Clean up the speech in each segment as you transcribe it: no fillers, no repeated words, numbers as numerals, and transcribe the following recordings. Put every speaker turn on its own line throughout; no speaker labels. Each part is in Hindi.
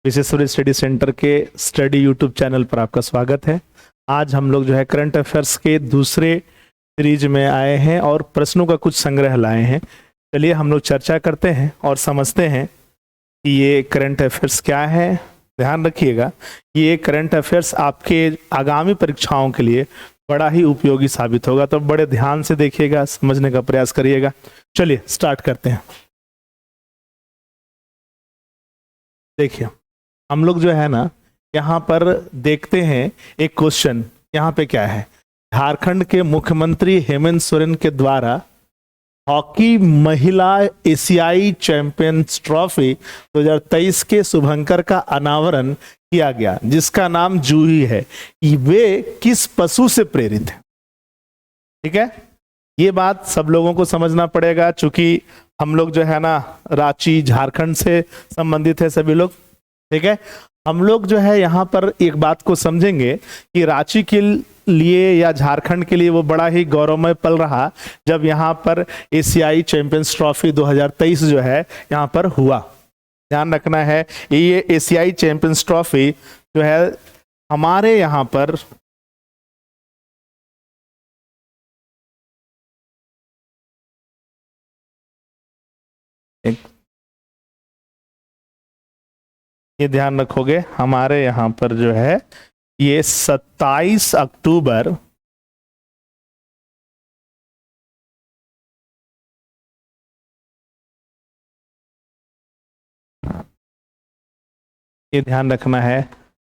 विशेश्वरी स्टडी सेंटर के स्टडी यूट्यूब चैनल पर आपका स्वागत है। आज हम लोग जो है करंट अफेयर्स के दूसरे सीरीज में आए हैं और प्रश्नों का कुछ संग्रह लाए हैं। चलिए हम लोग चर्चा करते हैं और समझते हैं कि ये करंट अफेयर्स क्या है। ध्यान रखिएगा, ये करंट अफेयर्स आपके आगामी परीक्षाओं के लिए बड़ा ही उपयोगी साबित होगा, तो बड़े ध्यान से देखिएगा, समझने का प्रयास करिएगा। चलिए स्टार्ट करते हैं। देखिए हम लोग जो है ना यहाँ पर देखते हैं एक क्वेश्चन। यहाँ पे क्या है, झारखंड के मुख्यमंत्री हेमंत सोरेन के द्वारा हॉकी महिला एशियाई चैंपियंस ट्रॉफी 2023 के शुभंकर का अनावरण किया गया, जिसका नाम जूही है। वे किस पशु से प्रेरित है? ठीक है, ये बात सब लोगों को समझना पड़ेगा, चूंकि हम लोग जो है ना रांची झारखंड से संबंधित है सभी लोग। ठीक है, हम लोग जो है यहाँ पर एक बात को समझेंगे कि रांची के लिए या झारखंड के लिए वो बड़ा ही गौरवमय पल रहा जब यहाँ पर एशियाई चैंपियंस ट्रॉफी 2023 जो है यहाँ पर हुआ। ध्यान रखना है, ये एशियाई चैंपियंस ट्रॉफी जो है हमारे यहाँ पर ये ध्यान रखोगे, हमारे यहाँ पर जो है ये 27 अक्टूबर ये ध्यान रखना है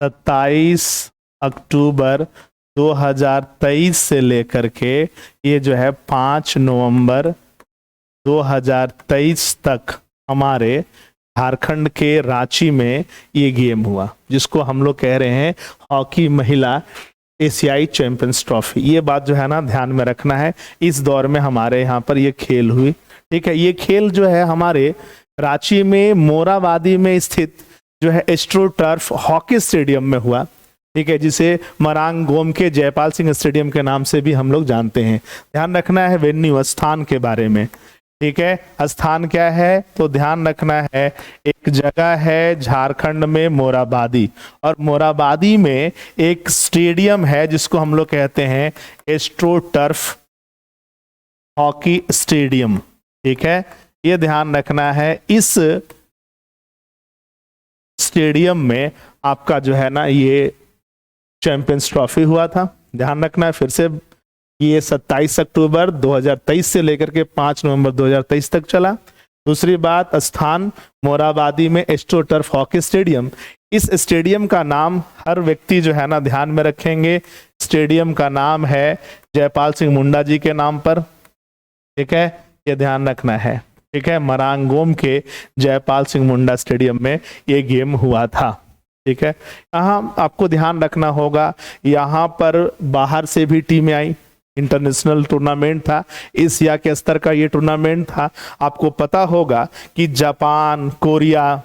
27 अक्टूबर 2023 से लेकर के ये जो है 5 नवंबर 2023 तक हमारे झारखंड के रांची में ये गेम हुआ, जिसको हम लोग कह रहे हैं हॉकी महिला एशियाई चैंपियंस ट्रॉफी। ये बात जो है ना ध्यान में रखना है। इस दौर में हमारे यहाँ पर ये खेल हुई। ठीक है, ये खेल जो है हमारे रांची में मोराबादी में स्थित जो है एस्ट्रो टर्फ हॉकी स्टेडियम में हुआ। ठीक है, जिसे मरांग गोम के जयपाल सिंह स्टेडियम के नाम से भी हम लोग जानते हैं। ध्यान रखना है वेन्यू स्थान के बारे में। ठीक है, स्थान क्या है तो ध्यान रखना है, एक जगह है झारखंड में मोराबादी, और मोराबादी में एक स्टेडियम है जिसको हम लोग कहते हैं एस्ट्रो टर्फ हॉकी स्टेडियम। ठीक है, ये ध्यान रखना है। इस स्टेडियम में आपका जो है ना ये चैंपियंस ट्रॉफी हुआ था। ध्यान रखना है फिर से, ये 27 अक्टूबर 2023 से लेकर के 5 नवंबर 2023 तक चला। दूसरी बात, स्थान मोराबादी में एस्ट्रो टर्फ हॉकी स्टेडियम। इस स्टेडियम का नाम हर व्यक्ति जो है ना ध्यान में रखेंगे, स्टेडियम का नाम है जयपाल सिंह मुंडा जी के नाम पर। ठीक है, ये ध्यान रखना है। ठीक है, मरांगोम के जयपाल सिंह मुंडा स्टेडियम में ये गेम हुआ था। ठीक है, यहाँ आपको ध्यान रखना होगा, यहाँ पर बाहर से भी टीमें आई, इंटरनेशनल टूर्नामेंट था, एशिया के स्तर का ये टूर्नामेंट था। आपको पता होगा कि जापान, कोरिया,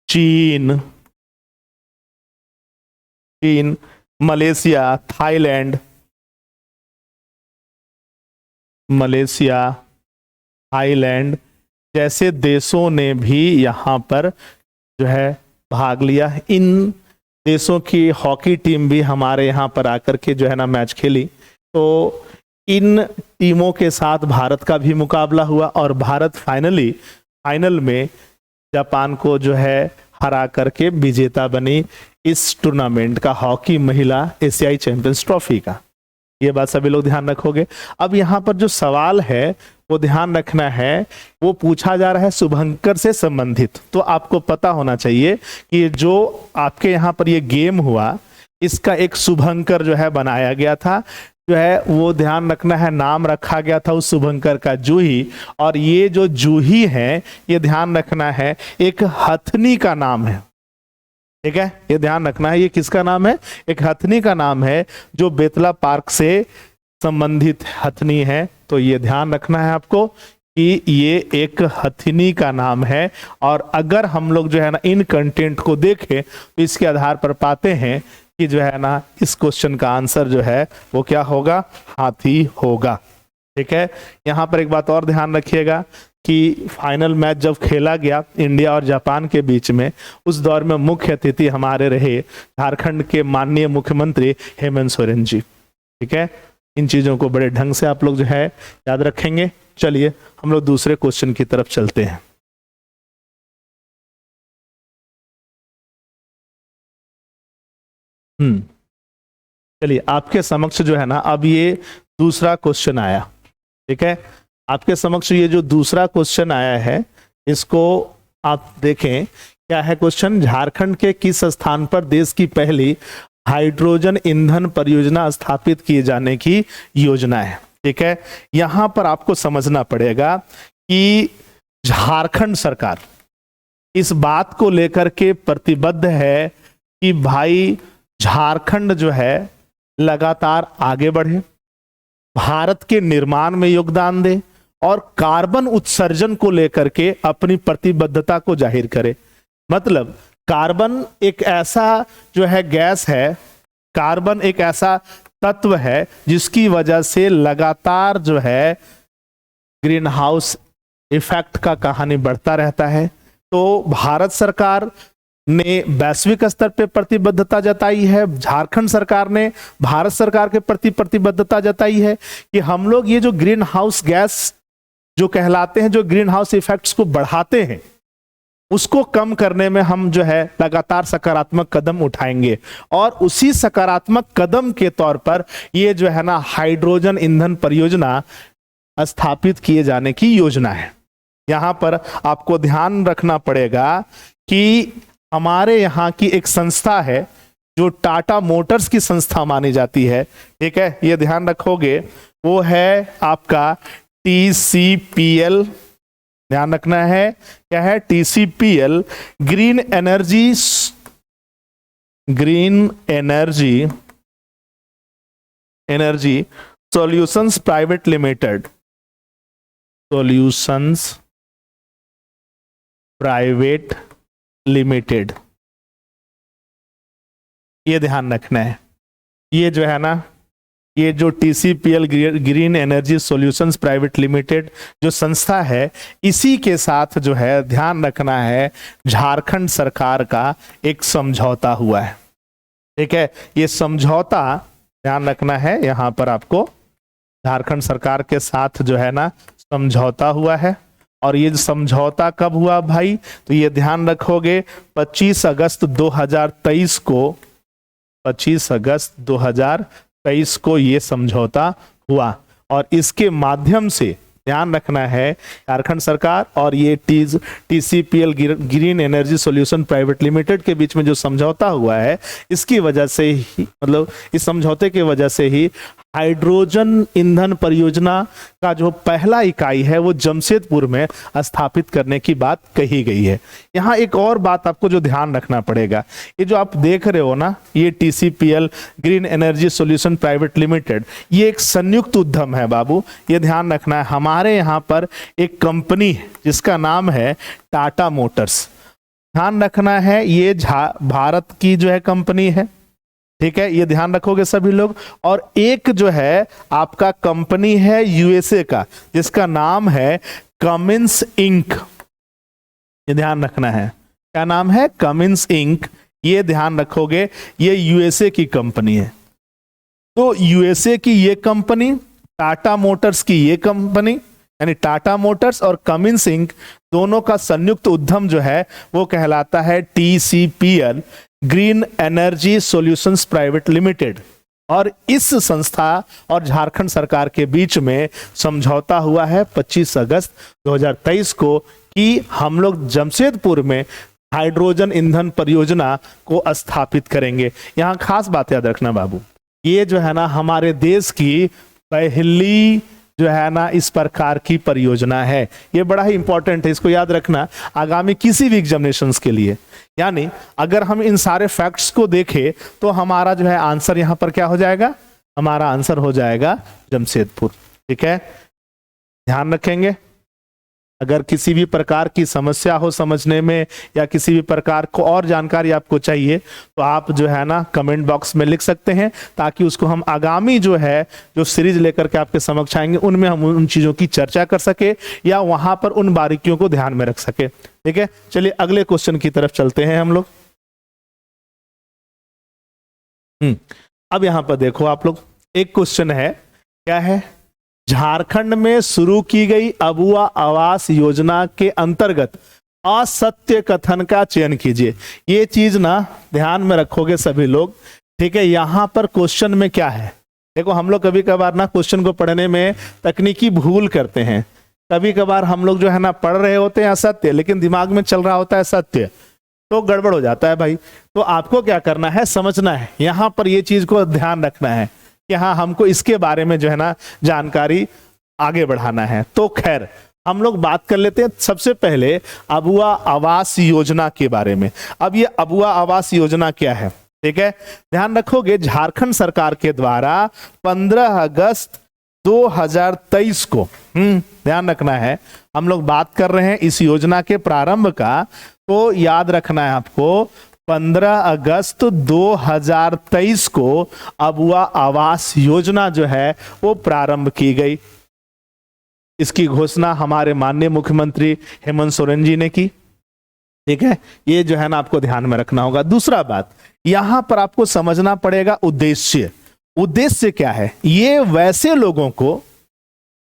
चीन, मलेशिया, थाईलैंड जैसे देशों ने भी यहाँ पर जो है भाग लिया। इन देशों की हॉकी टीम भी हमारे यहाँ पर आकर के जो है ना मैच खेली, तो इन टीमों के साथ भारत का भी मुकाबला हुआ और भारत फाइनल में जापान को जो है हरा करके विजेता बनी इस टूर्नामेंट का, हॉकी महिला एशियाई चैंपियंस ट्रॉफी का। ये बात सभी लोग ध्यान रखोगे। अब यहाँ पर जो सवाल है वो ध्यान रखना है, वो पूछा जा रहा है शुभंकर से संबंधित। तो आपको पता होना चाहिए कि जो आपके यहाँ पर ये गेम हुआ, इसका एक शुभंकर जो है बनाया गया था, जो है वो ध्यान रखना है, नाम रखा गया था उस शुभंकर का जूही। और ये जो जूही है, ये ध्यान रखना है एक हथनी का नाम है। ठीक है, ये ध्यान रखना है, ये किसका नाम है? एक हथनी का नाम है, जो बेतला पार्क से संबंधित हथनी है। तो ये ध्यान रखना है आपको कि ये एक हथनी का नाम है। और अगर हम लोग जो है ना इन कंटेंट को देखें तो इसके आधार पर पाते हैं कि जो है ना इस क्वेश्चन का आंसर जो है वो क्या होगा? हाथी होगा। ठीक है, यहां पर एक बात और ध्यान रखिएगा कि फाइनल मैच जब खेला गया इंडिया और जापान के बीच में, उस दौर में मुख्य अतिथि हमारे रहे झारखंड के माननीय मुख्यमंत्री हेमंत सोरेन जी। ठीक है, इन चीजों को बड़े ढंग से आप लोग जो है याद रखेंगे। चलिए हम लोग दूसरे क्वेश्चन की तरफ चलते हैं। चलिए आपके समक्ष जो है ना अब ये दूसरा क्वेश्चन आया। ठीक है, आपके समक्ष ये जो दूसरा क्वेश्चन आया है, इसको आप देखें। क्या है क्वेश्चन? झारखंड के किस स्थान पर देश की पहली हाइड्रोजन ईंधन परियोजना स्थापित किए जाने की योजना है? ठीक है, यहां पर आपको समझना पड़ेगा कि झारखंड सरकार इस बात को लेकर के प्रतिबद्ध है कि भाई झारखंड जो है लगातार आगे बढ़े, भारत के निर्माण में योगदान दे और कार्बन उत्सर्जन को लेकर के अपनी प्रतिबद्धता को जाहिर करे। मतलब कार्बन एक ऐसा जो है गैस है, कार्बन एक ऐसा तत्व है जिसकी वजह से लगातार जो है ग्रीन हाउस इफेक्ट का कहानी बढ़ता रहता है। तो भारत सरकार ने वैश्विक स्तर पे प्रतिबद्धता जताई है, झारखंड सरकार ने भारत सरकार के प्रति प्रतिबद्धता जताई है कि हम लोग ये जो ग्रीन हाउस गैस जो कहलाते हैं, जो ग्रीन हाउस इफेक्ट्स को बढ़ाते हैं, उसको कम करने में हम जो है लगातार सकारात्मक कदम उठाएंगे। और उसी सकारात्मक कदम के तौर पर ये जो है ना हाइड्रोजन ईंधन परियोजना स्थापित किए जाने की योजना है। यहां पर आपको ध्यान रखना पड़ेगा कि हमारे यहाँ की एक संस्था है जो टाटा मोटर्स की संस्था मानी जाती है। ठीक है, ये ध्यान रखोगे, वो है आपका TCPL। ध्यान रखना है, क्या है? TCPL, green energy solutions private limited, solutions private limited, ये ध्यान रखना है। ये जो है ना, ये जो TCPL green energy solutions private limited जो संस्था है, इसी के साथ जो है ध्यान रखना है झारखंड सरकार का एक समझौता हुआ है। ठीक है, ये समझौता ध्यान रखना है, यहां पर आपको झारखंड सरकार के साथ जो है ना समझौता हुआ है। और ये समझौता कब हुआ भाई? तो ये ध्यान रखोगे 25 अगस्त 2023 को, 25 अगस्त 2023 को ये समझौता हुआ। और इसके माध्यम से ध्यान रखना है झारखंड सरकार और ये TCPL green energy solution private limited के बीच में जो समझौता हुआ है, इसकी वजह से ही, मतलब इस समझौते की वजह से ही हाइड्रोजन ईंधन परियोजना का जो पहला इकाई है वो जमशेदपुर में स्थापित करने की बात कही गई है। यहाँ एक और बात आपको जो ध्यान रखना पड़ेगा, ये जो आप देख रहे हो ना, ये TCPL green energy solution private limited, ये एक संयुक्त उद्यम है बाबू। ये ध्यान रखना है, हमारे यहाँ पर एक कंपनी है जिसका नाम है टाटा मोटर्स। ध्यान रखना है, ये भारत की जो है कंपनी है। ठीक है, ये ध्यान रखोगे सभी लोग। और एक जो है आपका कंपनी है USA का, जिसका नाम है कमिंस इंक। ये ध्यान रखना है, क्या नाम है? Cummins Inc. ये ध्यान रखोगे, ये USA की कंपनी है। तो USA की ये कंपनी, टाटा मोटर्स की ये कंपनी, यानी टाटा मोटर्स और कमिंस इंक दोनों का संयुक्त उद्यम जो है वो कहलाता है TCPL green energy solutions private limited. और इस संस्था और झारखंड सरकार के बीच में समझौता हुआ है 25 अगस्त 2023 को कि हम लोग जमशेदपुर में हाइड्रोजन ईंधन परियोजना को स्थापित करेंगे। यहां खास बात याद रखना बाबू, ये जो है ना हमारे देश की पहली जो है ना इस प्रकार की परियोजना है। ये बड़ा ही इंपॉर्टेंट है, इसको याद रखना आगामी किसी भी एग्जामिनेशंस के लिए। यानी अगर हम इन सारे फैक्ट्स को देखें तो हमारा जो है आंसर यहां पर क्या हो जाएगा? हमारा आंसर हो जाएगा जमशेदपुर। ठीक है, ध्यान रखेंगे। अगर किसी भी प्रकार की समस्या हो समझने में या किसी भी प्रकार को और जानकारी आपको चाहिए तो आप जो है ना कमेंट बॉक्स में लिख सकते हैं, ताकि उसको हम आगामी जो है जो सीरीज लेकर के आपके समक्ष आएंगे उनमें हम उन चीज़ों की चर्चा कर सके या वहां पर उन बारीकियों को ध्यान में रख सके। ठीक है, चलिए अगले क्वेश्चन की तरफ चलते हैं हम लोग। अब यहां पर देखो आप लोग, एक क्वेश्चन है, क्या है, झारखंड में शुरू की गई अबुआ आवास योजना के अंतर्गत असत्य कथन का चयन कीजिए। ये चीज ना ध्यान में रखोगे सभी लोग। ठीक है, यहां पर क्वेश्चन में क्या है, देखो हम लोग कभी कभार ना क्वेश्चन को पढ़ने में तकनीकी भूल करते हैं। कभी कभार हम लोग जो है ना पढ़ रहे होते हैं असत्य, लेकिन दिमाग में चल रहा होता है सत्य, तो गड़बड़ हो जाता है भाई। तो आपको क्या करना है, समझना है, यहां पर ये चीज को ध्यान रखना है कि हाँ हमको इसके बारे में जो है ना जानकारी आगे बढ़ाना है। तो खैर हम लोग बात कर लेते हैं सबसे पहले अबुआ आवास योजना के बारे में। अब ये अबुआ आवास योजना क्या है, ठीक है, ध्यान रखोगे, झारखंड सरकार के द्वारा 15 अगस्त 2023 को, ध्यान रखना है, हम लोग बात कर रहे हैं इस योजना के प्रारंभ का, तो याद रखना है आपको 15 अगस्त 2023 को अबुआ आवास योजना जो है वो प्रारंभ की गई। इसकी घोषणा हमारे माननीय मुख्यमंत्री हेमंत सोरेन जी ने की। ठीक है, ये जो है ना आपको ध्यान में रखना होगा। दूसरा बात, यहां पर आपको समझना पड़ेगा उद्देश्य। उद्देश्य क्या है, ये वैसे लोगों को,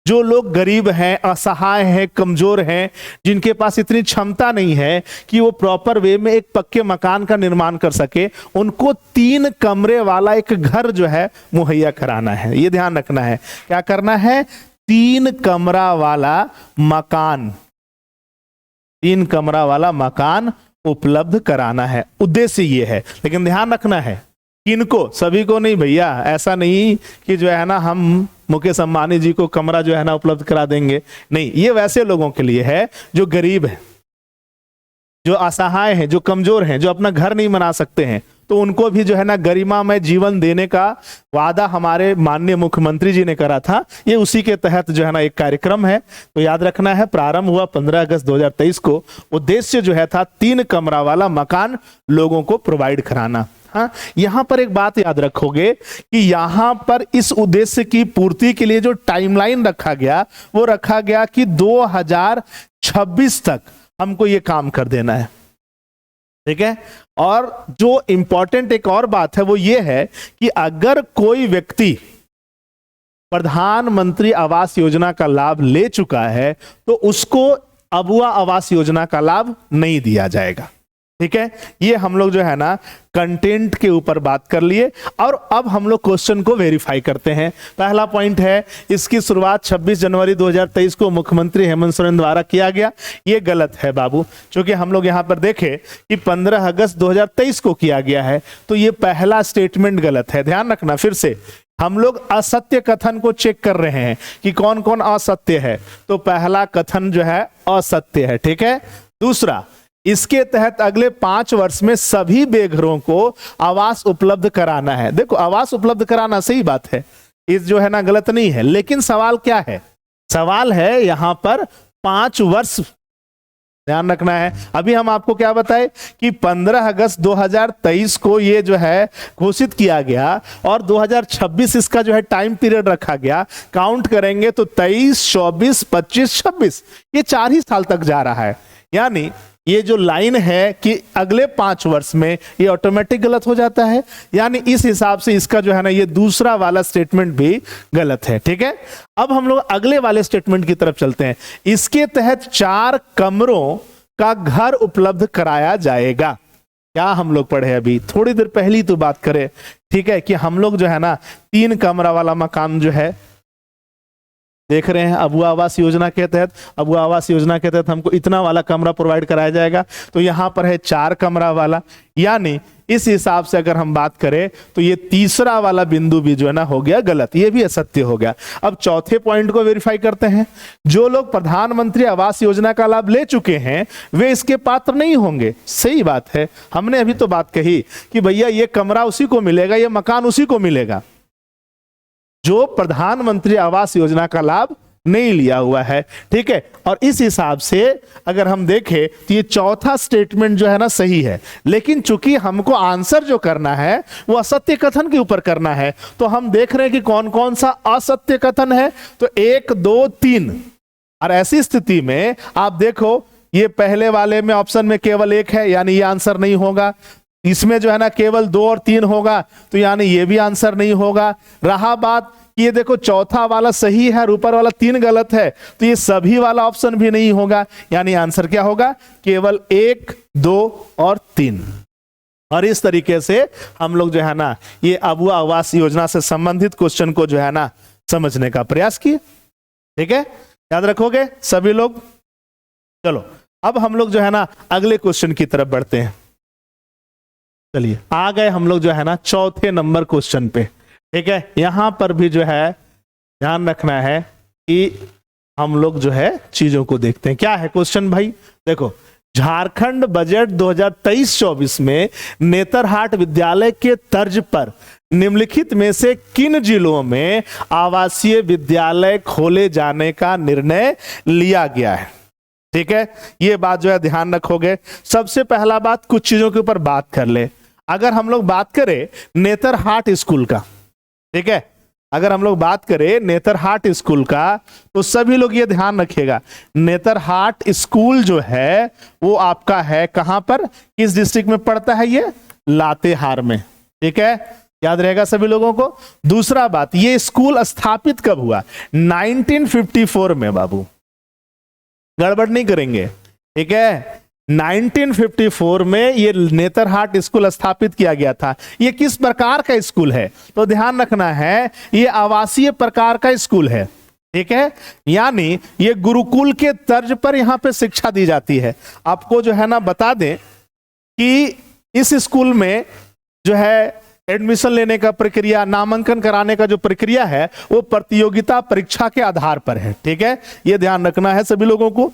जो लोग गरीब हैं, असहाय हैं, कमजोर हैं, जिनके पास इतनी क्षमता नहीं है कि वो प्रॉपर वे में एक पक्के मकान का निर्माण कर सके, उनको 3 कमरे वाला एक घर जो है मुहैया कराना है। ये ध्यान रखना है, क्या करना है, 3 कमरा वाला मकान, 3 कमरा वाला मकान उपलब्ध कराना है। उद्देश्य ये है, लेकिन ध्यान रखना है किनको, सभी को नहीं भैया। ऐसा नहीं कि जो है ना हम मुकेश अंबानी जी को कमरा जो है ना उपलब्ध करा देंगे, नहीं, ये वैसे लोगों के लिए है जो गरीब हैं, जो असहाय हैं, जो कमजोर हैं, जो अपना घर नहीं बना सकते हैं, तो उनको भी जो है ना गरिमामय जीवन देने का वादा हमारे माननीय मुख्यमंत्री जी ने करा था। ये उसी के तहत जो है ना एक कार्यक्रम है, तो याद रखना है, प्रारंभ हुआ 15 अगस्त 2023 को। उद्देश्य जो है था 3 कमरा वाला मकान लोगों को प्रोवाइड कराना। हाँ, यहां पर एक बात याद रखोगे कि यहां पर इस उद्देश्य की पूर्ति के लिए जो टाइमलाइन रखा गया वो रखा गया कि 2026 तक हमको ये काम कर देना है। ठीक है, और जो इंपॉर्टेंट एक और बात है वो ये है कि अगर कोई व्यक्ति प्रधानमंत्री आवास योजना का लाभ ले चुका है तो उसको अबुआ आवास योजना का लाभ नहीं दिया जाएगा। ठीक है, ये हम लोग जो है ना कंटेंट के ऊपर बात कर लिए, और अब हम लोग क्वेश्चन को वेरीफाई करते हैं। पहला पॉइंट है, इसकी शुरुआत 26 जनवरी 2023 को मुख्यमंत्री हेमंत सोरेन द्वारा किया गया। ये गलत है बाबू, क्योंकि हम लोग यहां पर देखें कि 15 अगस्त 2023 को किया गया है, तो ये पहला स्टेटमेंट गलत है। ध्यान रखना, फिर से हम लोग असत्य कथन को चेक कर रहे हैं कि कौन कौन असत्य है, तो पहला कथन जो है असत्य है। ठीक है, दूसरा, इसके तहत अगले 5 वर्ष में सभी बेघरों को आवास उपलब्ध कराना है। देखो, आवास उपलब्ध कराना सही बात है, इस जो है ना गलत नहीं है, लेकिन सवाल क्या है, सवाल है यहां पर 5 वर्ष, ध्यान रखना है। अभी हम आपको क्या बताए कि 15 अगस्त 2023 को ये जो है घोषित किया गया, और 2026 इसका जो है टाइम पीरियड रखा गया। काउंट करेंगे तो 23, 24, 25, 26, ये 4 ही साल तक जा रहा है। यानी ये जो लाइन है कि अगले 5 वर्ष में, ये ऑटोमेटिक गलत हो जाता है। यानी इस हिसाब से इसका जो है ना ये दूसरा वाला स्टेटमेंट भी गलत है। ठीक है, अब हम लोग अगले वाले स्टेटमेंट की तरफ चलते हैं। इसके तहत 4 कमरों का घर उपलब्ध कराया जाएगा। क्या हम लोग पढ़े अभी थोड़ी देर पहली तो बात करें, ठीक है, कि हम लोग जो है ना 3 कमरा वाला मकान जो है देख रहे हैं अबुआ आवास योजना के तहत। अबुआ आवास योजना के तहत हमको इतना वाला कमरा प्रोवाइड कराया जाएगा, तो यहां पर है 4 कमरा वाला। यानी इस हिसाब से अगर हम बात करें तो ये तीसरा वाला बिंदु भी जो है ना हो गया गलत, ये भी असत्य हो गया। अब चौथे पॉइंट को वेरीफाई करते हैं। जो लोग प्रधानमंत्री आवास योजना का लाभ ले चुके हैं वे इसके पात्र नहीं होंगे। सही बात है, हमने अभी तो बात कही कि भैया ये कमरा उसी को मिलेगा, ये मकान उसी को मिलेगा जो प्रधानमंत्री आवास योजना का लाभ नहीं लिया हुआ है, ठीक है। और इस हिसाब से अगर हम देखें तो ये चौथा स्टेटमेंट जो है ना सही है, लेकिन चूंकि हमको आंसर जो करना है वो असत्य कथन के ऊपर करना है, तो हम देख रहे हैं कि कौन कौन सा असत्य कथन है। तो 1 2 3, और ऐसी स्थिति में आप देखो ये पहले वाले में ऑप्शन में केवल 1 है, यानी ये आंसर नहीं होगा। इसमें जो है ना केवल 2 और 3 होगा, तो यानी ये भी आंसर नहीं होगा। रहा बात ये देखो चौथा वाला सही है और ऊपर वाला 3 गलत है, तो ये सभी वाला ऑप्शन भी नहीं होगा, यानी आंसर क्या होगा, केवल 1 2 और 3। और इस तरीके से हम लोग जो है ना ये अबुआ आवास योजना से संबंधित क्वेश्चन को जो है ना समझने का प्रयास किए, ठीक है, याद रखोगे सभी लोग। चलो अब हम लोग जो है ना अगले क्वेश्चन की तरफ बढ़ते हैं। चलिए आ गए हम लोग जो है ना चौथे नंबर क्वेश्चन पे, ठीक है। यहां पर भी जो है ध्यान रखना है कि हम लोग जो है चीजों को देखते हैं। क्या है क्वेश्चन भाई, देखो झारखंड बजट 2023-24 में नेतरहाट विद्यालय के तर्ज पर निम्नलिखित में से किन जिलों में आवासीय विद्यालय खोले जाने का निर्णय लिया गया है, ठीक है। ये बात जो है ध्यान रखोगे। सबसे पहला बात कुछ चीजों के ऊपर बात कर ले। अगर हम लोग बात करें नेतरहाट स्कूल का, ठीक है, अगर हम लोग बात करें नेतरहाट स्कूल का, तो सभी लोग ये ध्यान रखिएगा नेतरहाट स्कूल जो है वो आपका है कहां पर, किस डिस्ट्रिक्ट में पड़ता है, ये लातेहार में, ठीक है, याद रहेगा सभी लोगों को। दूसरा बात, ये स्कूल स्थापित कब हुआ, 1954 में, बाबू गड़बड़ नहीं करेंगे, ठीक है। 1954 में ये नेतरहाट स्कूल स्थापित किया गया था। ये किस प्रकार का स्कूल है, तो ध्यान रखना है ये आवासीय प्रकार का स्कूल है, ठीक है, यानी ये गुरुकुल के तर्ज पर यहां पे शिक्षा दी जाती है। आपको जो है ना बता दें कि इस स्कूल में जो है एडमिशन लेने का प्रक्रिया, नामांकन कराने का जो प्रक्रिया है वो प्रतियोगिता परीक्षा के आधार पर है, ठीक है, ये ध्यान रखना है सभी लोगों को।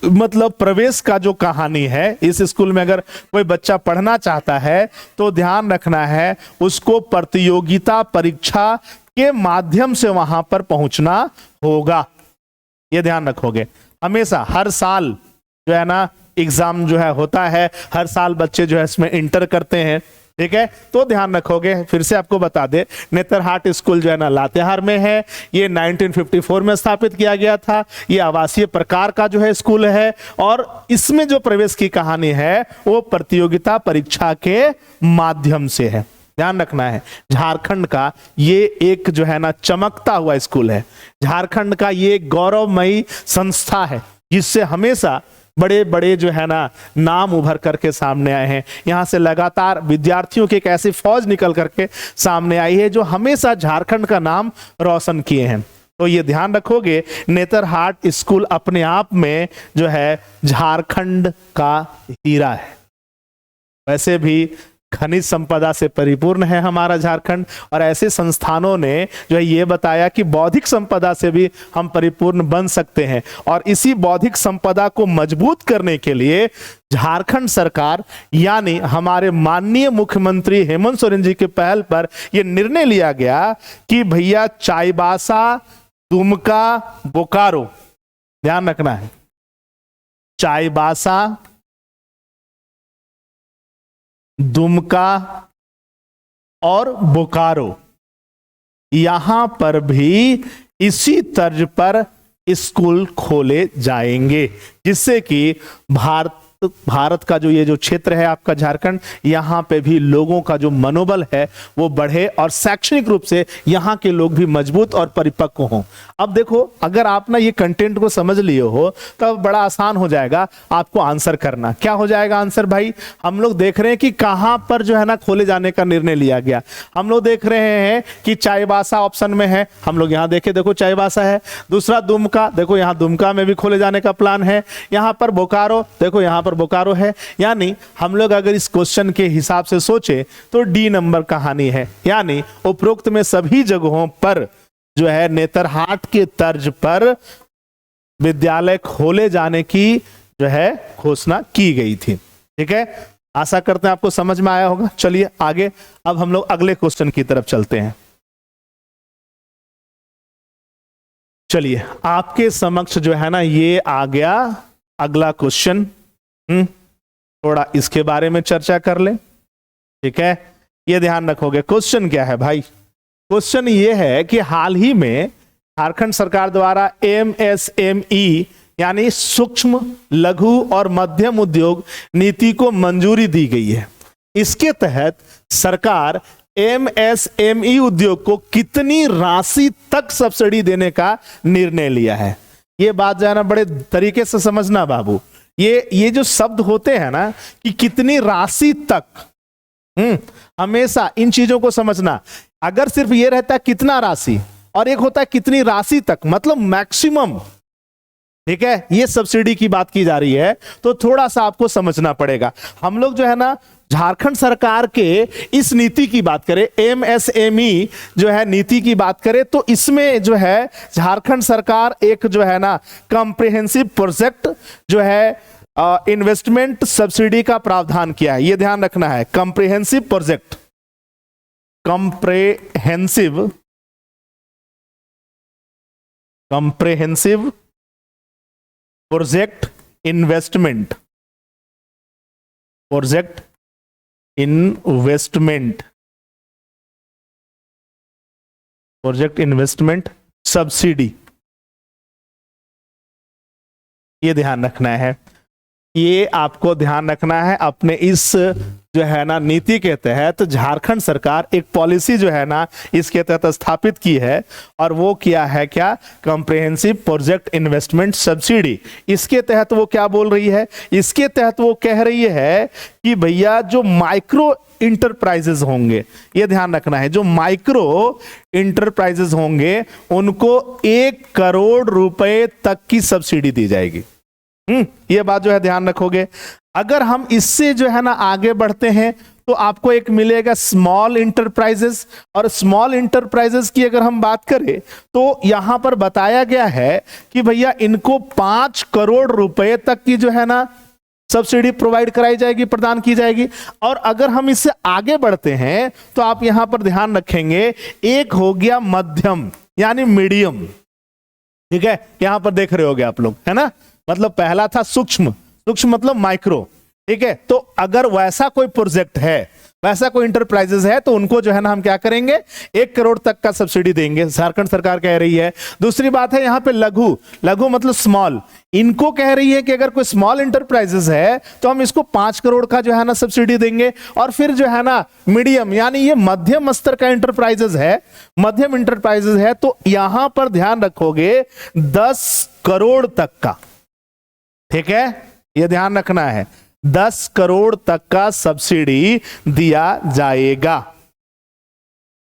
मतलब प्रवेश का जो कहानी है इस स्कूल में, अगर कोई बच्चा पढ़ना चाहता है तो ध्यान रखना है उसको प्रतियोगिता परीक्षा के माध्यम से वहां पर पहुंचना होगा, ये ध्यान रखोगे। हमेशा हर साल जो है ना एग्जाम जो है होता है, हर साल बच्चे जो है इसमें इंटर करते हैं, ठीक है, तो ध्यान रखोगे। फिर से आपको बता दे नेतरहाट स्कूल जो है ना लातेहार में है, ये 1954 में स्थापित किया गया था, ये आवासीय प्रकार का जो है स्कूल है, और इसमें जो प्रवेश की कहानी है वो प्रतियोगिता परीक्षा के माध्यम से है। ध्यान रखना है झारखंड का ये एक जो है ना चमकता हुआ स्कूल है, झारखंड का ये गौरवमयी संस्था है जिससे हमेशा बड़े बड़े जो है ना नाम उभर करके सामने आए हैं। यहां से लगातार विद्यार्थियों की एक ऐसी फौज निकल करके सामने आई है जो हमेशा झारखंड का नाम रोशन किए हैं। तो ये ध्यान रखोगे नेतरहाट स्कूल अपने आप में जो है झारखंड का हीरा है। वैसे भी खनिज संपदा से परिपूर्ण है हमारा झारखंड, और ऐसे संस्थानों ने जो है ये बताया कि बौद्धिक संपदा से भी हम परिपूर्ण बन सकते हैं। और इसी बौद्धिक संपदा को मजबूत करने के लिए झारखंड सरकार यानी हमारे माननीय मुख्यमंत्री हेमंत सोरेन जी के पहल पर यह निर्णय लिया गया कि भैया चाईबासा, दुमका, बोकारो, ध्यान रखना है चाईबासा, दुमका और बोकारो, यहां पर भी इसी तर्ज पर स्कूल खोले जाएंगे, जिससे कि भारत का जो ये जो क्षेत्र है आपका झारखंड, यहां पे भी लोगों का जो मनोबल है वो बढ़े और शैक्षणिक रूप से यहां के लोग भी मजबूत और परिपक्व हों। अब देखो अगर आप ना ये कंटेंट को समझ लिए हो तब बड़ा आसान हो जाएगा आपको आंसर करना। क्या हो जाएगा आंसर भाई, हम लोग देख रहे हैं कि कहां पर जो है ना खोले जाने का निर्णय लिया गया। हम लोग देख रहे हैं कि चाईबासा ऑप्शन में है, हम लोग यहां देखे देखो चाईबासा है। दूसरा दुमका, देखो यहां दुमका में भी खोले जाने का प्लान है। यहां पर बोकारो, देखो यहां पर बोकारो है। यानी हम लोग अगर इस क्वेश्चन के हिसाब से सोचे तो डी नंबर कहानी है, यानी उपरोक्त में सभी जगहों पर जो है नेतरहाट के तर्ज पर विद्यालय खोले जाने की जो है घोषणा की गई थी। ठीक है, आशा करते हैं आपको समझ में आया होगा। चलिए आगे अब हम लोग अगले क्वेश्चन की तरफ चलते हैं। चलिए आपके समक्ष जो है ना ये आ गया अगला क्वेश्चन। थोड़ा इसके बारे में चर्चा कर ले, ठीक है। ये ध्यान रखोगे। क्वेश्चन क्या है भाई? क्वेश्चन ये है कि हाल ही में झारखंड सरकार द्वारा एमएसएमई यानी सूक्ष्म लघु और मध्यम उद्योग नीति को मंजूरी दी गई है। इसके तहत सरकार एमएसएमई उद्योग को कितनी राशि तक सब्सिडी देने का निर्णय लिया है? ये बात जो है ना बड़े तरीके से समझना बाबू। ये जो शब्द होते हैं ना कि कितनी राशि तक, हमेशा इन चीजों को समझना। अगर सिर्फ ये रहता है कितना राशि और एक होता है कितनी राशि तक, मतलब मैक्सिमम, ठीक है, ये सब्सिडी की बात की जा रही है, तो थोड़ा सा आपको समझना पड़ेगा। हम लोग जो है ना झारखंड सरकार के इस नीति की बात करें, एमएसएमई जो है नीति की बात करें, तो इसमें जो है झारखंड सरकार एक जो है ना कॉम्प्रिहेंसिव प्रोजेक्ट जो है इन्वेस्टमेंट सब्सिडी का प्रावधान किया है। यह ध्यान रखना है, comprehensive project, comprehensive project investment, project investment subsidy, ये ध्यान रखना है। ये आपको ध्यान रखना है। अपने इस जो है ना नीति के तहत झारखंड सरकार एक पॉलिसी जो है ना इसके तहत स्थापित की है, और वो किया है क्या? Comprehensive project investment subsidy. इसके तहत वो क्या बोल रही है? इसके तहत वो कह रही है कि भैया जो माइक्रो इंटरप्राइजेज होंगे, ये ध्यान रखना है, जो माइक्रो इंटरप्राइजेज होंगे उनको 1 करोड़ रुपए तक की सब्सिडी दी जाएगी। ये बात जो है ध्यान रखोगे। अगर हम इससे जो है ना आगे बढ़ते हैं तो आपको एक मिलेगा स्मॉल इंटरप्राइजेस, और स्मॉल इंटरप्राइजेस की अगर हम बात करें तो यहां पर बताया गया है कि भैया इनको 5 करोड़ रुपए तक की जो है ना सब्सिडी प्रोवाइड कराई जाएगी, प्रदान की जाएगी। और अगर हम इससे आगे बढ़ते हैं तो आप यहां पर ध्यान रखेंगे, एक हो गया मध्यम यानी मीडियम, ठीक है, यहां पर देख रहे होगे आप लोग, है ना। मतलब पहला था सूक्ष्म, सूक्ष्म मतलब माइक्रो, ठीक है। तो अगर वैसा कोई प्रोजेक्ट है, वैसा कोई इंटरप्राइजेस है, तो उनको जो है ना हम क्या करेंगे, 1 करोड़ तक का सब्सिडी देंगे, झारखंड सरकार कह रही है। दूसरी बात है यहां पे लघु, लघु मतलब स्मॉल, इनको कह रही है कि अगर कोई स्मॉल इंटरप्राइजेस है तो हम इसको 5 करोड़ का जो है ना सब्सिडी देंगे। और फिर जो है ना मीडियम यानी ये मध्यम स्तर का इंटरप्राइजेस है, मध्यम इंटरप्राइजेस है, तो यहां पर ध्यान रखोगे 10 करोड़ तक का, ठीक है, यह ध्यान रखना है, 10 करोड़ तक का सब्सिडी दिया जाएगा,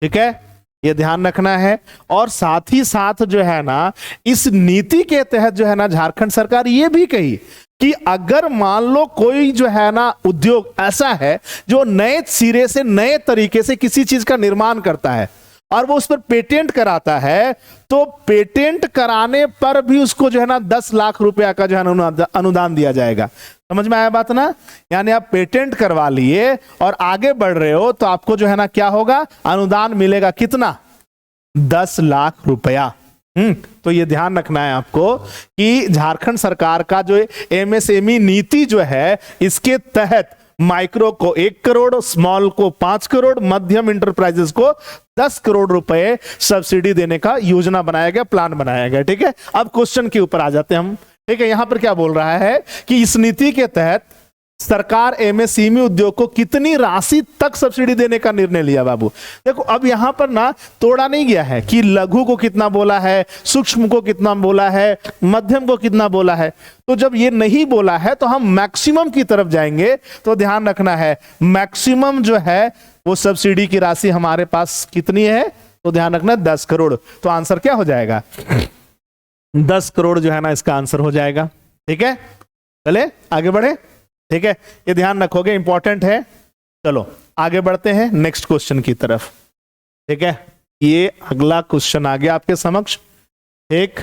ठीक है, यह ध्यान रखना है। और साथ ही साथ जो है ना इस नीति के तहत जो है ना झारखंड सरकार यह भी कही कि अगर मान लो कोई जो है ना उद्योग ऐसा है जो नए सिरे से, नए तरीके से किसी चीज का निर्माण करता है और वो उस पर पेटेंट कराता है, तो पेटेंट कराने पर भी उसको जो है ना 10 लाख रुपया का जो है ना अनुदान दिया जाएगा। समझ में आया बात ना? यानी आप पेटेंट करवा लिए और आगे बढ़ रहे हो तो आपको जो है ना क्या होगा, अनुदान मिलेगा। कितना? 10 लाख रुपया। तो ये ध्यान रखना है आपको कि झारखंड सरकार का जो एमएसएमई नीति जो है, इसके तहत माइक्रो को 1 करोड़, स्मॉल को 5 करोड़, मध्यम इंटरप्राइजेस को 10 करोड़ रुपए सब्सिडी देने का योजना बनाया गया, प्लान बनाया गया, ठीक है। अब क्वेश्चन के ऊपर आ जाते हैं हम, ठीक है। यहां पर क्या बोल रहा है कि इस नीति के तहत सरकार एमएसएमई उद्योग को कितनी राशि तक सब्सिडी देने का निर्णय लिया बाबू। देखो अब यहां पर ना तोड़ा नहीं गया है कि लघु को कितना बोला है, सूक्ष्म को कितना बोला है, मध्यम को कितना बोला है। तो जब ये नहीं बोला है तो हम मैक्सिमम की तरफ जाएंगे। तो ध्यान रखना है, मैक्सिमम जो है वो सब्सिडी की राशि हमारे पास कितनी है, तो ध्यान रखना 10 करोड़। तो आंसर क्या हो जाएगा? 10 करोड़ जो है ना इसका आंसर हो जाएगा, ठीक है। चले आगे बढ़े, ठीक है, ये ध्यान रखोगे, इंपॉर्टेंट है। चलो आगे बढ़ते हैं नेक्स्ट क्वेश्चन की तरफ, ठीक है। ये अगला क्वेश्चन आ गया आपके समक्ष। एक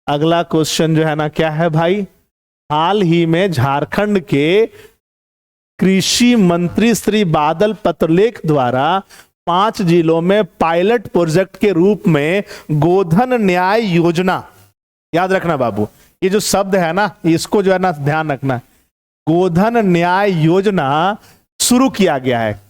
अगला क्वेश्चन जो है ना क्या है भाई, हाल ही में झारखंड के कृषि मंत्री श्री बादल पत्रलेख द्वारा 5 जिलों में पायलट प्रोजेक्ट के रूप में गोधन न्याय योजना, याद रखना बाबू, ये जो शब्द है ना इसको जो है ना ध्यान रखना, गोधन न्याय योजना शुरू किया गया है।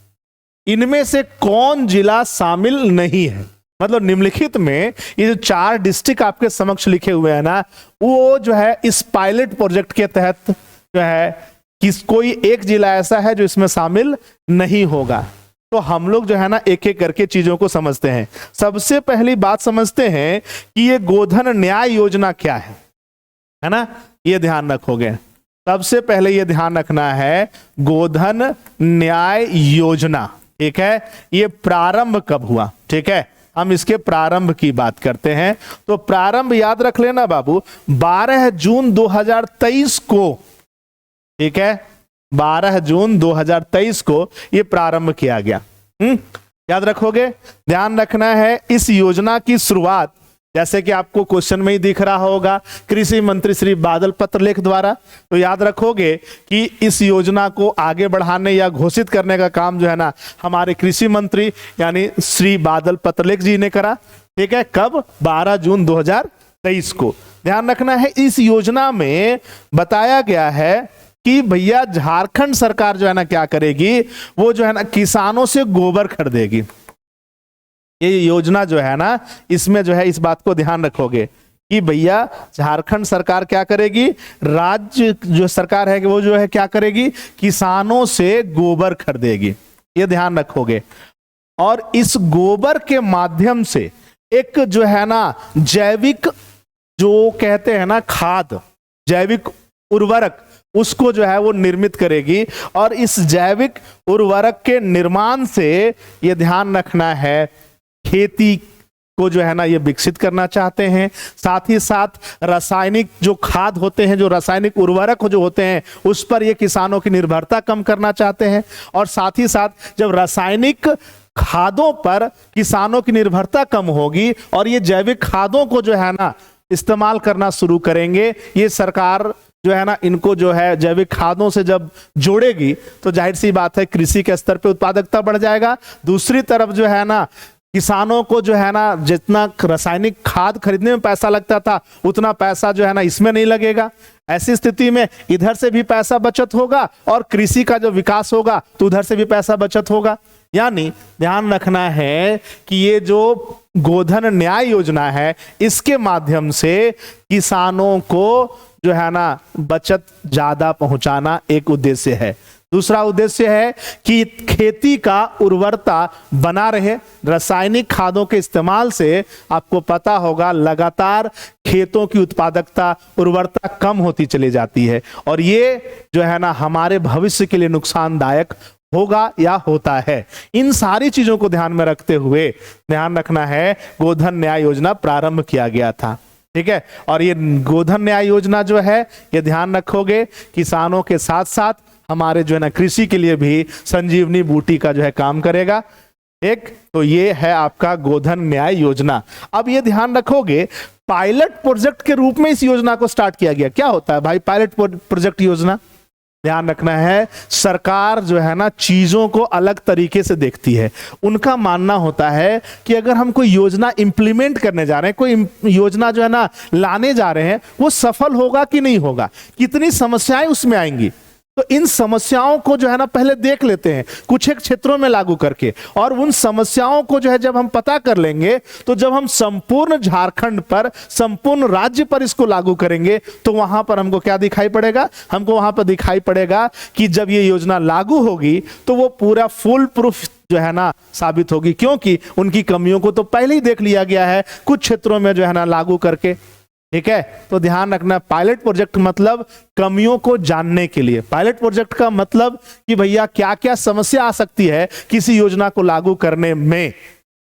इनमें से कौन जिला शामिल नहीं है? मतलब निम्नलिखित में ये जो 4 डिस्ट्रिक्ट आपके समक्ष लिखे हुए हैं ना, वो जो है इस पायलट प्रोजेक्ट के तहत जो है किस कोई एक जिला ऐसा है जो इसमें शामिल नहीं होगा। तो हम लोग जो है ना एक एक करके चीजों को समझते हैं। सबसे पहली बात समझते हैं कि ये गोधन न्याय योजना क्या है ना, ये ध्यान रखोगे। सबसे पहले ये ध्यान रखना है गोधन न्याय योजना, ठीक है, ये प्रारंभ कब हुआ? ठीक है, हम इसके प्रारंभ की बात करते हैं। तो प्रारंभ याद रख लेना बाबू, 12 जून 2023 को, ठीक है, 12 जून 2023 को ये प्रारंभ किया गया। याद रखोगे। ध्यान रखना है इस योजना की शुरुआत, जैसे कि आपको क्वेश्चन में ही दिख रहा होगा, कृषि मंत्री श्री बादल पत्रलेख द्वारा। तो याद रखोगे कि इस योजना को आगे बढ़ाने या घोषित करने का काम जो है ना हमारे कृषि मंत्री यानी श्री बादल पत्रलेख जी ने करा। ठीक है, कब? 12 जून 2023 को। ध्यान रखना है इस योजना में बताया गया है कि भैया झारखंड सरकार जो है ना क्या करेगी, वो जो है ना किसानों से गोबर खरीदेगी। ये योजना जो है ना इसमें जो है इस बात को ध्यान रखोगे कि भैया झारखंड सरकार क्या करेगी, राज्य जो सरकार है वो जो है क्या करेगी, किसानों से गोबर खरीदेगी। ये ध्यान रखोगे। और इस गोबर के माध्यम से एक जो है ना जैविक जो कहते हैं ना खाद, जैविक उर्वरक, उसको जो है वो निर्मित करेगी। और इस जैविक उर्वरक के निर्माण से ये ध्यान रखना है खेती को जो है ना ये विकसित करना चाहते हैं। साथ ही साथ रासायनिक जो खाद होते हैं, जो रासायनिक उर्वरक जो होते हैं, उस पर ये किसानों की निर्भरता कम करना चाहते हैं। और साथ ही साथ जब रासायनिक खादों पर किसानों की निर्भरता कम होगी और ये जैविक खादों को जो है ना इस्तेमाल करना शुरू करेंगे, ये सरकार जो है ना इनको जो है जैविक खादों से जब जोड़ेगी तो जाहिर सी बात है कृषि के स्तर पे उत्पादकता बढ़ जाएगा। दूसरी तरफ जो है ना किसानों को जो है ना जितना रासायनिक खाद खरीदने में पैसा लगता था उतना पैसा जो है ना इसमें नहीं लगेगा। ऐसी स्थिति में इधर से भी पैसा बचत होगा और कृषि का जो विकास होगा तो उधर से भी पैसा बचत होगा। यानी ध्यान रखना है कि ये जो गोधन न्याय योजना है इसके माध्यम से किसानों को जो है ना बचत ज्यादा पहुंचाना एक उद्देश्य है। दूसरा उद्देश्य है कि खेती का उर्वरता बना रहे। रासायनिक खादों के इस्तेमाल से आपको पता होगा लगातार खेतों की उत्पादकता, उर्वरता कम होती चली जाती है और ये जो है ना हमारे भविष्य के लिए नुकसानदायक होगा या होता है। इन सारी चीजों को ध्यान में रखते हुए ध्यान रखना है गोधन न्याय योजना प्रारंभ किया गया था। ठीक है, और ये गोधन न्याय योजना जो है ये ध्यान रखोगे किसानों के साथ साथ हमारे जो है ना कृषि के लिए भी संजीवनी बूटी का जो है काम करेगा। एक तो ये है आपका गोधन न्याय योजना। अब ये ध्यान रखोगे पायलट प्रोजेक्ट के रूप में इस योजना को स्टार्ट किया गया। क्या होता है भाई पायलट प्रोजेक्ट योजना? ध्यान रखना है सरकार जो है ना चीजों को अलग तरीके से देखती है। उनका मानना होता है कि अगर हम कोई योजना इंप्लीमेंट करने जा रहे हैं, कोई योजना जो है ना लाने जा रहे हैं, वो सफल होगा कि नहीं होगा, कितनी समस्याएं उसमें आएंगी। तो इन समस्याओं को जो है ना पहले देख लेते हैं कुछ एक क्षेत्रों में लागू करके, और उन समस्याओं को जो है जब हम पता कर लेंगे तो जब हम संपूर्ण झारखंड पर, संपूर्ण राज्य पर इसको लागू करेंगे तो वहां पर हमको क्या दिखाई पड़ेगा? हमको वहां पर दिखाई पड़ेगा कि जब ये योजना लागू होगी तो वो पूरा फुल प्रूफ जो है ना साबित होगी, क्योंकि उनकी कमियों को तो पहले ही देख लिया गया है कुछ क्षेत्रों में जो है ना लागू करके। ठीक है, तो ध्यान रखना पायलट प्रोजेक्ट मतलब कमियों को जानने के लिए। पायलट प्रोजेक्ट का मतलब कि भैया क्या क्या समस्या आ सकती है किसी योजना को लागू करने में,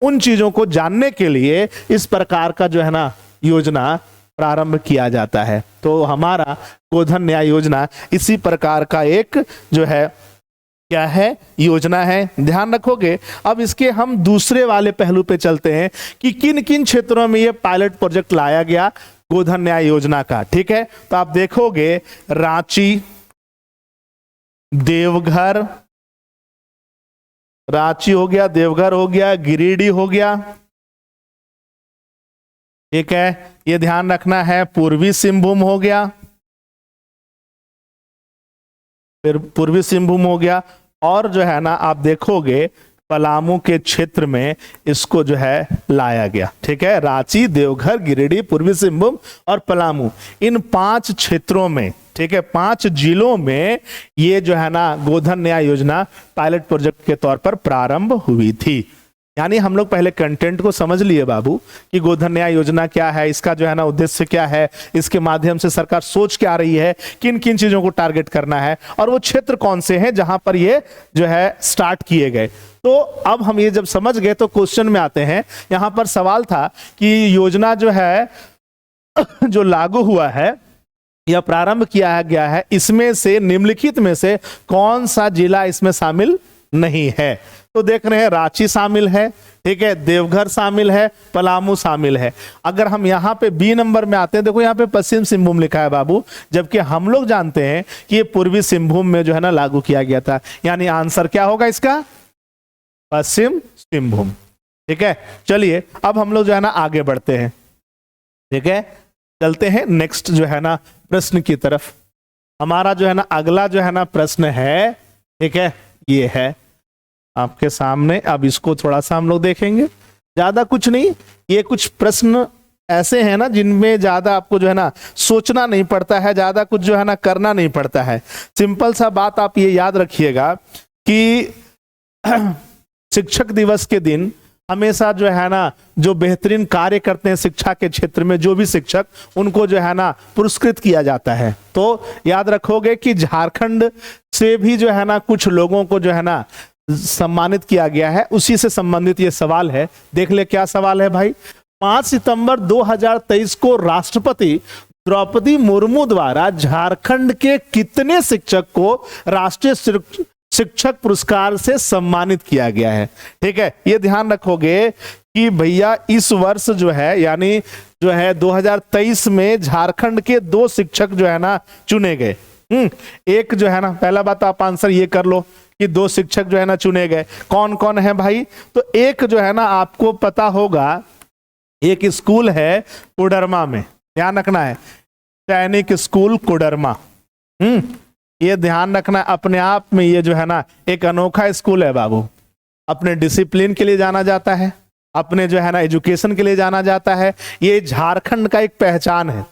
उन चीजों को जानने के लिए इस प्रकार का जो है ना योजना प्रारंभ किया जाता है। तो हमारा गोधन न्याय योजना इसी प्रकार का एक जो है क्या है योजना है। ध्यान रखोगे। अब इसके हम दूसरे वाले पहलू पे चलते हैं कि किन किन क्षेत्रों में ये पायलट प्रोजेक्ट लाया गया गोधन न्याय योजना का। ठीक है, तो आप देखोगे रांची, देवघर, रांची हो गया, देवघर हो गया, गिरिडीह हो गया। ठीक है, ये ध्यान रखना है। पूर्वी सिंहभूम हो गया, फिर पूर्वी सिंहभूम हो गया, और जो है ना आप देखोगे पलामू के क्षेत्र में इसको जो है लाया गया। ठीक है, रांची, देवघर, गिरिडीह, पूर्वी सिंहभूम और पलामू, इन 5 क्षेत्रों में, ठीक है, 5 जिलों में ये जो है ना गोधन न्याय योजना पायलट प्रोजेक्ट के तौर पर प्रारंभ हुई थी। यानी हम लोग पहले कंटेंट को समझ लिए बाबू कि गोधन न्याय योजना क्या है, इसका जो है ना उद्देश्य क्या है, इसके माध्यम से सरकार सोच क्या रही है, किन किन चीजों को टारगेट करना है, और वो क्षेत्र कौन से हैं जहां पर ये जो है स्टार्ट किए गए। तो अब हम ये जब समझ गए तो क्वेश्चन में आते हैं। यहां पर सवाल था कि योजना जो है जो लागू हुआ है या प्रारंभ किया गया है, इसमें से निम्नलिखित में से कौन सा जिला इसमें शामिल नहीं है? तो देख रहे हैं रांची शामिल है, ठीक है, देवघर शामिल है, पलामू शामिल है। अगर हम यहाँ पे बी नंबर में आते हैं, देखो यहाँ पे पश्चिम सिंहभूम लिखा है बाबू, जबकि हम लोग जानते हैं कि ये पूर्वी सिंहभूम में जो है ना लागू किया गया था। यानी आंसर क्या होगा इसका? पश्चिम सिंहभूम। ठीक है, चलिए अब हम लोग जो है ना आगे बढ़ते हैं। ठीक है, चलते हैं नेक्स्ट जो है ना प्रश्न की तरफ। हमारा जो है ना अगला जो है ना प्रश्न है, ठीक है, ये है आपके सामने। अब इसको थोड़ा सा हम लोग देखेंगे, ज्यादा कुछ नहीं, ये कुछ प्रश्न ऐसे हैं ना जिनमें ज्यादा आपको जो है ना सोचना नहीं पड़ता है, ज्यादा कुछ जो है ना करना नहीं पड़ता है। सिंपल सा बात आप ये याद रखिएगा कि शिक्षक दिवस के दिन हमेशा जो है ना जो बेहतरीन कार्य करते हैं शिक्षा के क्षेत्र में, जो भी शिक्षक, उनको जो है ना पुरस्कृत किया जाता है। तो याद रखोगे कि झारखंड से भी जो है ना कुछ लोगों को जो है ना सम्मानित किया गया है, उसी से संबंधित ये सवाल है। देख ले क्या सवाल है भाई। 5 सितंबर 2023 को राष्ट्रपति द्रौपदी मुर्मू द्वारा झारखंड के कितने शिक्षक को राष्ट्रीय शिक्षक पुरस्कार से सम्मानित किया गया है? ठीक है, ये ध्यान रखोगे कि भैया इस वर्ष जो है यानी जो है 2023 में झारखंड के 2 शिक्षक जो है ना चुने गए। एक जो है ना, पहला बात आप आंसर ये कर लो कि 2 शिक्षक जो है ना चुने गए। कौन कौन है भाई? तो एक जो है ना आपको पता होगा, एक स्कूल है कोडरमा में, ध्यान रखना है, सैनिक स्कूल कोडरमा। ये ध्यान रखना, अपने आप में ये जो है ना एक अनोखा स्कूल है बाबू। अपने डिसिप्लिन के लिए जाना जाता है, अपने जो है ना एजुकेशन के लिए जाना जाता है। ये झारखंड का एक पहचान है।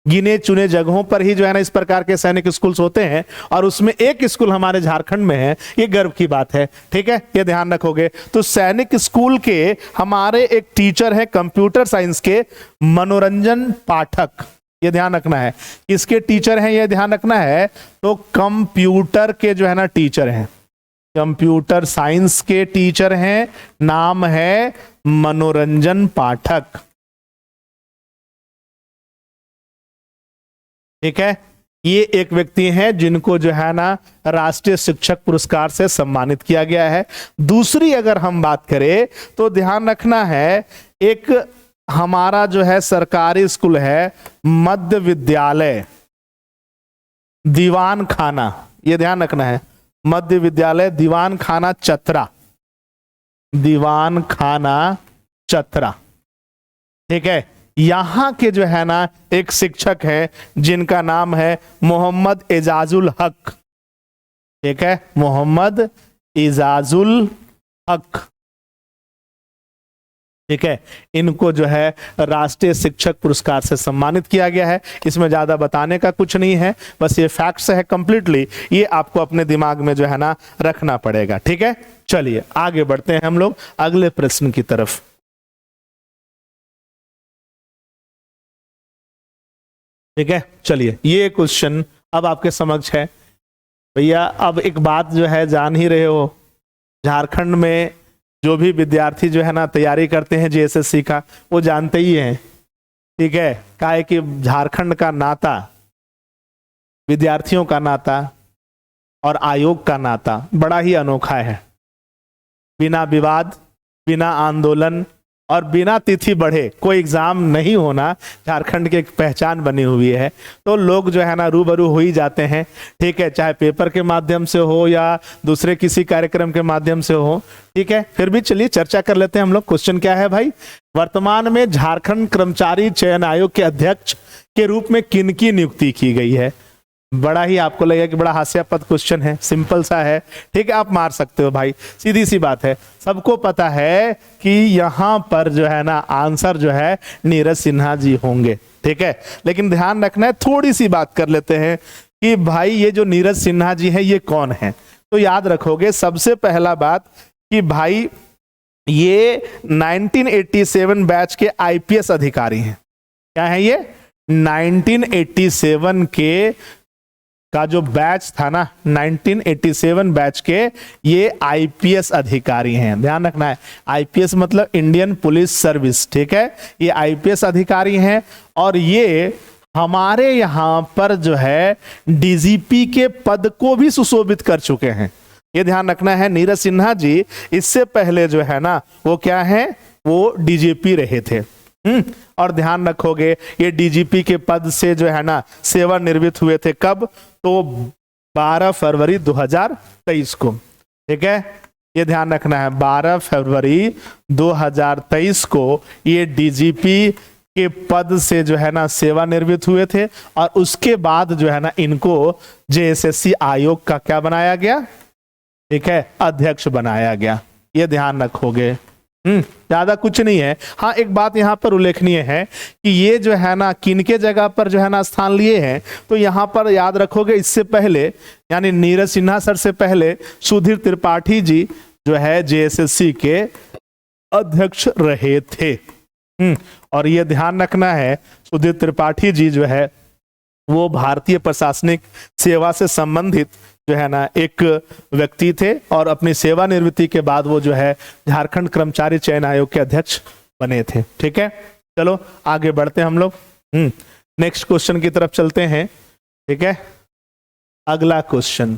गिने चुने जगहों पर ही जो है ना इस प्रकार के सैनिक स्कूल्स होते हैं, और उसमें एक स्कूल हमारे झारखंड में है। ये गर्व की बात है। ठीक है, ये ध्यान रखोगे। तो सैनिक स्कूल के हमारे एक टीचर है कंप्यूटर साइंस के, मनोरंजन पाठक। ये ध्यान रखना है, किसके टीचर हैं ये ध्यान रखना है। तो कंप्यूटर के जो है ना टीचर हैं, कंप्यूटर साइंस के टीचर हैं, नाम है मनोरंजन पाठक। ठीक है, ये एक व्यक्ति हैं जिनको जो है ना राष्ट्रीय शिक्षक पुरस्कार से सम्मानित किया गया है। दूसरी अगर हम बात करें तो ध्यान रखना है, एक हमारा जो है सरकारी स्कूल है मध्य विद्यालय दीवान खाना। ये ध्यान रखना है, मध्य विद्यालय दीवान खाना चतरा, दीवान खाना चतरा। ठीक है, यहां के जो है ना एक शिक्षक है जिनका नाम है मोहम्मद एजाजुल हक। ठीक है, मोहम्मद एजाजुल हक। ठीक है, इनको जो है राष्ट्रीय शिक्षक पुरस्कार से सम्मानित किया गया है। इसमें ज्यादा बताने का कुछ नहीं है, बस ये फैक्ट्स है कंप्लीटली, ये आपको अपने दिमाग में जो है ना रखना पड़ेगा। ठीक है, चलिए आगे बढ़ते हैं हम लोग अगले प्रश्न की तरफ। ठीक है, चलिए ये क्वेश्चन अब आपके समक्ष है। भैया अब एक बात जो है जान ही रहे हो, झारखंड में जो भी विद्यार्थी जो है ना तैयारी करते हैं जेएसएससी का, वो जानते ही हैं। ठीक है, काहे कि झारखंड का नाता, विद्यार्थियों का नाता और आयोग का नाता बड़ा ही अनोखा है। बिना विवाद, बिना आंदोलन, और बिना तिथि बढ़े कोई एग्जाम नहीं होना झारखंड की एक पहचान बनी हुई है। तो लोग जो है ना रूबरू हो ही जाते हैं, ठीक है, चाहे पेपर के माध्यम से हो या दूसरे किसी कार्यक्रम के माध्यम से हो, ठीक है। फिर भी चलिए चर्चा कर लेते हैं हम लोग। क्वेश्चन क्या है भाई, वर्तमान में झारखंड कर्मचारी चयन आयोग के अध्यक्ष के रूप में किनकी नियुक्ति की गई है? बड़ा ही आपको लगेगा कि बड़ा हास्यास्पद क्वेश्चन है, सिंपल सा है, ठीक है, आप मार सकते हो भाई, सीधी सी बात है। सबको पता है कि यहां पर जो है ना आंसर जो है नीरज सिन्हा जी होंगे, ठीक है। लेकिन ध्यान रखना है, थोड़ी सी बात कर लेते हैं कि भाई ये जो नीरज सिन्हा जी है ये कौन है। तो याद रखोगे सबसे पहला बात कि भाई ये 1987 बैच के आईपीएस अधिकारी हैं। क्या है ये? 1987 के का जो बैच था ना, 1987 बैच के ये आईपीएस अधिकारी हैं। ध्यान रखना है, आईपीएस मतलब इंडियन पुलिस सर्विस, ठीक है। ये आईपीएस अधिकारी हैं और ये हमारे यहां पर जो है डीजीपी के पद को भी सुशोभित कर चुके हैं। ये ध्यान रखना है, नीरज सिन्हा जी इससे पहले जो है ना वो क्या है, वो डीजीपी रहे थे। और ध्यान रखोगे ये डीजीपी के पद से जो है ना सेवानिवृत्त हुए थे कब? तो 12 फरवरी 2023 को, ठीक है। ये ध्यान रखना है, 12 फरवरी 2023 को ये डीजीपी के पद से जो है ना सेवानिवृत्त हुए थे और उसके बाद जो है ना इनको जेएसएससी आयोग का क्या बनाया गया, ठीक है, अध्यक्ष बनाया गया। ये ध्यान रखोगे, ज्यादा कुछ नहीं है। हाँ, एक बात यहां पर उल्लेखनीय है कि ये जो है ना किनके जगह पर जो है ना स्थान लिए हैं। तो यहां पर याद रखोगे इससे पहले यानी नीरज सिन्हा सर से पहले सुधीर त्रिपाठी जी जो है जेएसएससी के अध्यक्ष रहे थे। और ये ध्यान रखना है सुधीर त्रिपाठी जी जो है वो भारतीय प्रशासनिक सेवा से संबंधित जो है ना एक व्यक्ति थे और अपनी सेवानिवृत्ति के बाद वो जो है झारखंड कर्मचारी चयन आयोग के अध्यक्ष बने थे, ठीक है। चलो आगे बढ़ते हैं हम लोग, नेक्स्ट क्वेश्चन की तरफ चलते हैं, ठीक है। अगला क्वेश्चन,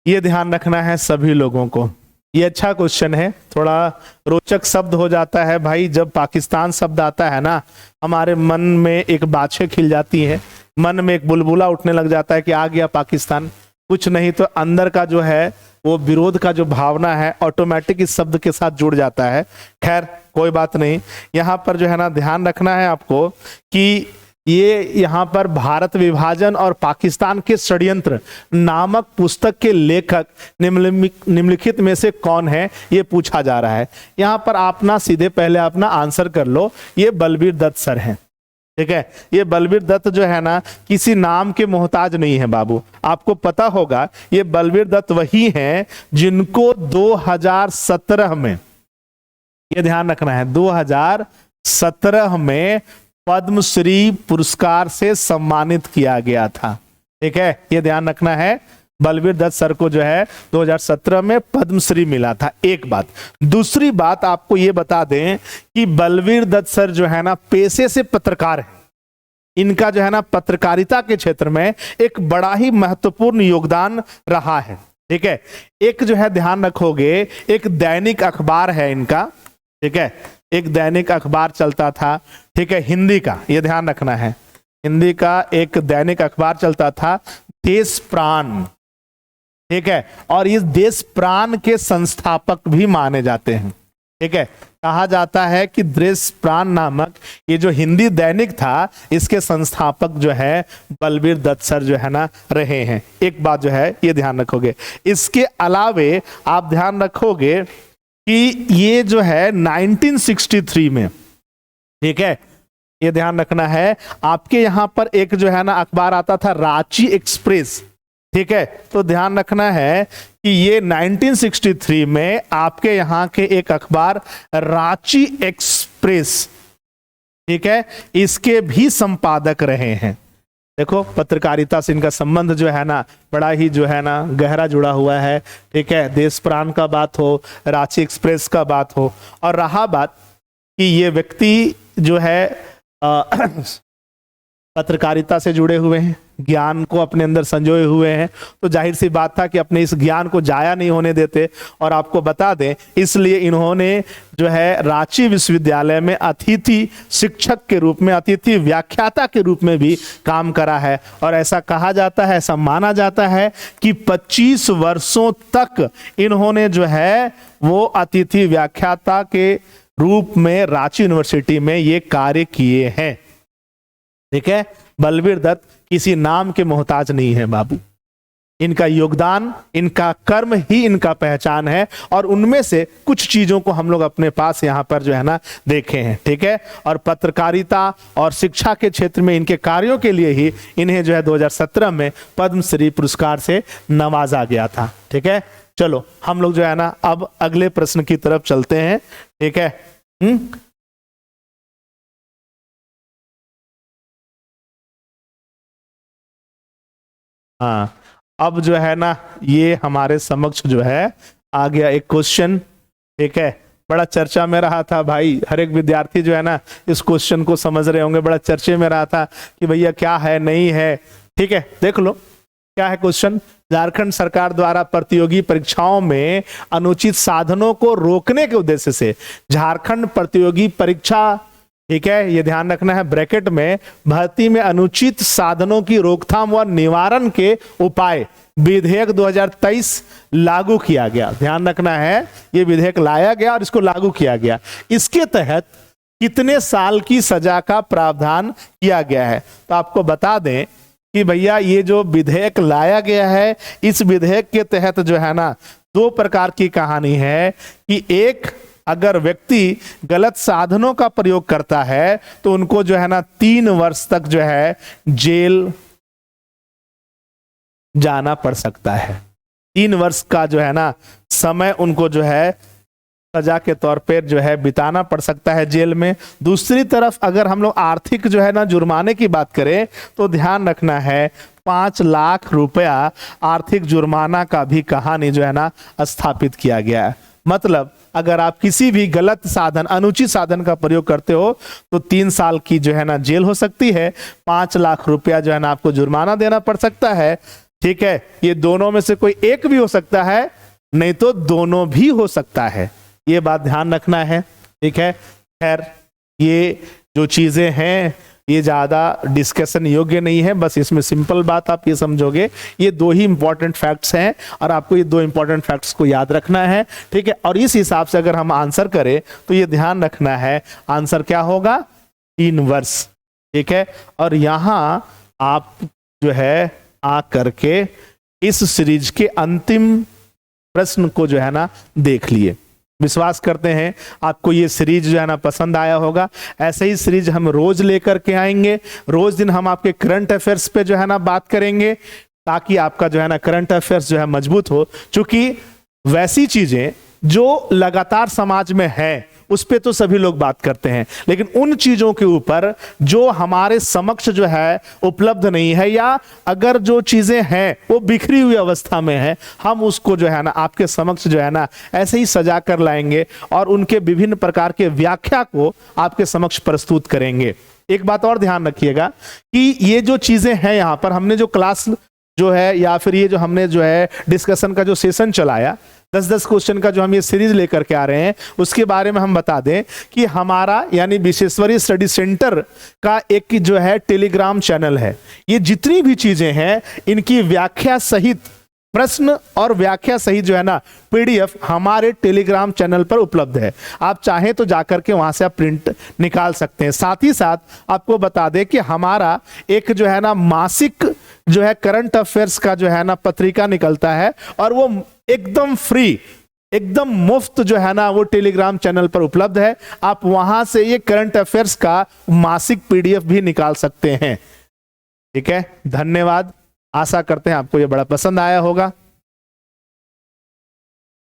ये ध्यान रखना है सभी लोगों को, ये अच्छा क्वेश्चन है, थोड़ा रोचक शब्द हो जाता है भाई। जब पाकिस्तान शब्द आता है ना हमारे मन में एक बाछे खिल जाती है, मन में एक बुलबुला उठने लग जाता है कि आ गया पाकिस्तान। कुछ नहीं तो अंदर का जो है वो विरोध का जो भावना है ऑटोमेटिक इस शब्द के साथ जुड़ जाता है। खैर कोई बात नहीं, यहाँ पर जो है ना ध्यान रखना है आपको कि ये यहाँ पर भारत विभाजन और पाकिस्तान के षड्यंत्र नामक पुस्तक के लेखक निम्नलिखित में से कौन है, ये पूछा जा रहा है। यहाँ पर आप ना सीधे पहले अपना आंसर कर लो, ये बलबीर दत्त सर हैं, ठीक है। ये बलबीर दत्त जो है ना किसी नाम के मोहताज नहीं है बाबू, आपको पता होगा ये बलबीर दत्त वही हैं जिनको 2017 में, ये ध्यान रखना है, 2017 में पद्मश्री पुरस्कार से सम्मानित किया गया था, ठीक है। ये ध्यान रखना है, बलबीर दत्त सर को जो है 2017 में पद्मश्री मिला था। एक बात, दूसरी बात आपको ये बता दें कि बलबीर दत्त सर जो है ना पेशे से पत्रकार हैं। इनका जो है ना पत्रकारिता के क्षेत्र में एक बड़ा ही महत्वपूर्ण योगदान रहा है, ठीक है। एक जो है ध्यान रखोगे एक दैनिक अखबार है इनका, ठीक है, एक दैनिक अखबार चलता था, ठीक है, हिंदी का, ये ध्यान रखना है, हिंदी का एक दैनिक अखबार चलता था देश प्राण, ठीक है। और इस देश प्राण के संस्थापक भी माने जाते हैं, ठीक है। कहा जाता है कि देश प्राण नामक ये जो हिंदी दैनिक था इसके संस्थापक जो है बलबीर दत्त सर जो है ना रहे हैं। एक बात जो है ये ध्यान रखोगे। इसके अलावे आप ध्यान रखोगे कि ये जो है 1963 में, ठीक है, ये ध्यान रखना है, आपके यहां पर एक जो है ना अखबार आता था रांची एक्सप्रेस, ठीक है। तो ध्यान रखना है कि ये 1963 में आपके यहां के एक अखबार रांची एक्सप्रेस, ठीक है, इसके भी संपादक रहे हैं। देखो पत्रकारिता से इनका संबंध जो है ना बड़ा ही जो है ना गहरा जुड़ा हुआ है, ठीक है। देश प्राण का बात हो, रांची एक्सप्रेस का बात हो, और रहा बात कि ये व्यक्ति जो है पत्रकारिता से जुड़े हुए हैं, ज्ञान को अपने अंदर संजोए हुए हैं, तो जाहिर सी बात था कि अपने इस ज्ञान को जाया नहीं होने देते। और आपको बता दें, इसलिए इन्होंने जो है रांची विश्वविद्यालय में अतिथि शिक्षक के रूप में, अतिथि व्याख्याता के रूप में भी काम करा है। और ऐसा कहा जाता है, ऐसा माना जाता है कि 25 वर्षों तक इन्होंने जो है वो अतिथि व्याख्याता के रूप में रांची यूनिवर्सिटी में ये कार्य किए हैं। ठीक है, बलबीर दत्त किसी नाम के मोहताज नहीं है बाबू, इनका योगदान, इनका कर्म ही इनका पहचान है। और उनमें से कुछ चीजों को हम लोग अपने पास यहां पर जो है ना देखे हैं। ठीक है, और पत्रकारिता और शिक्षा के क्षेत्र में इनके कार्यों के लिए ही इन्हें जो है 2017 में पद्मश्री पुरस्कार से नवाजा गया था। ठीक है, चलो हम लोग जो है ना अब अगले प्रश्न की तरफ चलते हैं। ठीक है, हाँ, अब जो है ना ये हमारे समक्ष जो है आ गया एक क्वेश्चन। ठीक है, बड़ा चर्चा में रहा था भाई, हर एक विद्यार्थी जो है ना इस क्वेश्चन को समझ रहे होंगे, बड़ा चर्चे में रहा था कि भैया क्या है नहीं है। ठीक है, देख लो क्या है क्वेश्चन। झारखंड सरकार द्वारा प्रतियोगी परीक्षाओं में अनुचित साधनों को रोकने के उद्देश्य से झारखंड प्रतियोगी परीक्षा, ठीक है, ये ध्यान रखना है ब्रैकेट में, भर्ती में अनुचित साधनों की रोकथाम व निवारण के उपाय विधेयक 2023 लागू किया गया। ध्यान रखना है, ये विधेयक लाया गया और इसको लागू किया गया। इसके तहत कितने साल की सजा का प्रावधान किया गया है? तो आपको बता दें कि भैया ये जो विधेयक लाया गया है, इस विधेयक के तहत जो है ना दो प्रकार की कहानी है कि एक, अगर व्यक्ति गलत साधनों का प्रयोग करता है तो उनको जो है ना 3 वर्ष तक जो है जेल जाना पड़ सकता है। 3 वर्ष का जो है ना समय उनको जो है सजा के तौर पर जो है बिताना पड़ सकता है जेल में। दूसरी तरफ अगर हम लोग आर्थिक जो है ना जुर्माने की बात करें तो ध्यान रखना है 5 लाख रुपया आर्थिक जुर्माना का भी कहानी जो है ना स्थापित किया गया है। मतलब अगर आप किसी भी गलत साधन, अनुचित साधन का प्रयोग करते हो तो 3 साल की जो है ना जेल हो सकती है, 5 लाख रुपया जो है ना आपको जुर्माना देना पड़ सकता है। ठीक है, ये दोनों में से कोई एक भी हो सकता है, नहीं तो दोनों भी हो सकता है, ये बात ध्यान रखना है। ठीक है, खैर ये जो चीजें हैं ये ज्यादा डिस्कशन योग्य नहीं है, बस इसमें सिंपल बात आप ये समझोगे, ये 2 ही इंपॉर्टेंट फैक्ट्स हैं और आपको ये 2 इंपॉर्टेंट फैक्ट्स को याद रखना है। ठीक है, और इस हिसाब से अगर हम आंसर करें तो ये ध्यान रखना है आंसर क्या होगा, 3 वर्ष। ठीक है, और यहां आप जो है आ करके इस सीरीज के अंतिम प्रश्न को जो है ना देख लिए। विश्वास करते हैं आपको ये सीरीज जो है ना पसंद आया होगा। ऐसे ही सीरीज हम रोज लेकर के आएंगे, रोज दिन हम आपके करंट अफेयर्स पे जो है ना बात करेंगे ताकि आपका जो है ना करंट अफेयर्स जो है मजबूत हो। क्योंकि वैसी चीजें जो लगातार समाज में है उस पे तो सभी लोग बात करते हैं, लेकिन उन चीजों के ऊपर जो हमारे समक्ष जो है उपलब्ध नहीं है, या अगर जो चीजें हैं वो बिखरी हुई अवस्था में है, हम उसको जो है ना आपके समक्ष जो है ना ऐसे ही सजा कर लाएंगे और उनके विभिन्न प्रकार के व्याख्या को आपके समक्ष प्रस्तुत करेंगे। एक बात और ध्यान रखिएगा कि ये जो चीजें हैं यहाँ पर, हमने जो क्लास जो है या फिर ये जो हमने जो है डिस्कशन का जो सेशन चलाया, 10-10 क्वेश्चन का जो हम ये सीरीज लेकर के आ रहे हैं, उसके बारे में हम बता दें कि हमारा यानी विश्वेश्वरी स्टडी सेंटर का एक जो है टेलीग्राम चैनल है। ये जितनी भी चीजें हैं इनकी व्याख्या सहित, प्रश्न और व्याख्या सहित जो है ना पीडीएफ हमारे टेलीग्राम चैनल पर उपलब्ध है। आप चाहें तो जाकर के वहां से आप प्रिंट निकाल सकते हैं। साथ ही साथ आपको बता दें कि हमारा एक जो है ना मासिक जो है करंट अफेयर्स का जो है ना पत्रिका निकलता है और वो एकदम फ्री, एकदम मुफ्त जो है ना वो टेलीग्राम चैनल पर उपलब्ध है। आप वहां से ये करंट अफेयर्स का मासिक पीडीएफ भी निकाल सकते हैं। ठीक है, धन्यवाद। आशा करते हैं आपको ये बड़ा पसंद आया होगा।